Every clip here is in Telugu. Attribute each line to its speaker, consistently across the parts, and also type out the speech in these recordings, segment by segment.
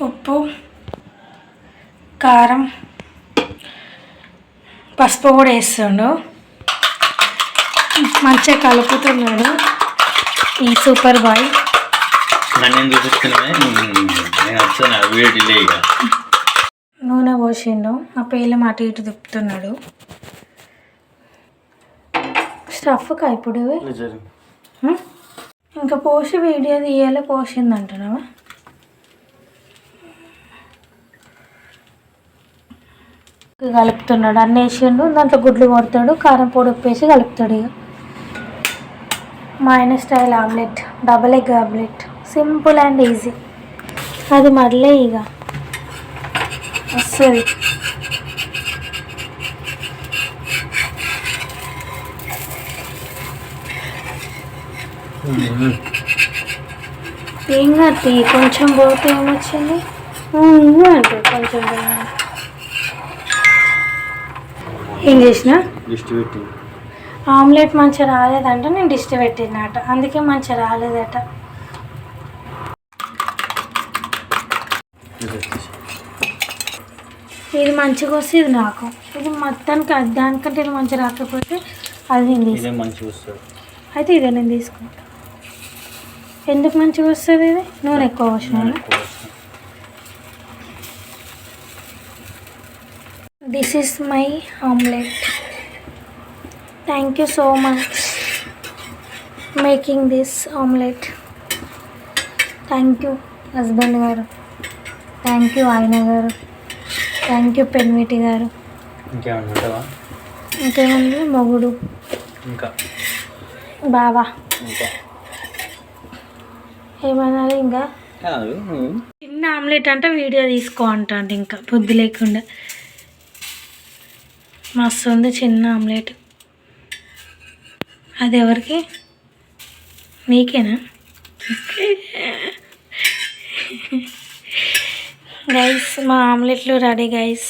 Speaker 1: ఉప్పు, కారం, పసుపు కూడా వేస్తుండు. మంచిగా కలుపుతున్నాడు ఈ సూపర్ బాయ్. నూనె పోసిండు, ఆ పేలం అటు ఇటు తిప్పుతున్నాడు. స్టఫ్కా ఇప్పుడు ఇంకా పోసి వీడియో తీయాలి, పోసింది అంటున్నావా? కలుపుతున్నాడు, అన్నీ వేసిండు. దాంట్లో గుడ్లు కొడతాడు, కారం పొడి ఉప్పేసి కలుపుతాడు. ఇక మా ఆయన style omelette, double egg omelette, simple and easy. అది మళ్ళీ ఇక వస్తుంది. ఏం కట్టి కొంచెం పోతే ఏమొచ్చింది అంటే కొంచెం ఏం చేసిన ఆమ్లెట్ మంచిగా రాలేదంట, నేను డిస్ట్ పెట్టినట, అందుకే మంచిగా రాలేదట. ఇది మంచిగా వస్తే ఇది నాకు, ఇది మొత్తానికి దానికంటే ఇది మంచిగా రాకపోతే అది నేను తీసుకుంటాను. అయితే ఇదే నేను తీసుకుంటా. ఎందుకు మంచిగా వస్తుంది ఇది? నూనె ఎక్కువ పోసిన. This is my omelette. Thank you so much making this omelette. Thank you husband గారు, థ్యాంక్ యూ ఆయన గారు, థ్యాంక్ యూ పెన్మిటి గారు. ఇంకేముంది మొగుడు, ఇంకా బావా, ఏమన్నా ఇంకా చిన్న ఆమ్లెట్ అంటే వీడియో తీసుకో అంటాండి. ఇంకా బుద్ధి లేకుండా మస్తు ఉంది చిన్న ఆమ్లెట్. అది ఎవరికి? నీకేనా? గైస్ మా ఆమ్లెట్లు రెడీ గైస్.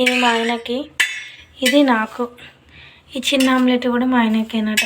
Speaker 1: ఇది మా ఆయనకి, ఇది నాకు. ఈ చిన్న ఆమ్లెట్ కూడా మా ఆయనకేనట.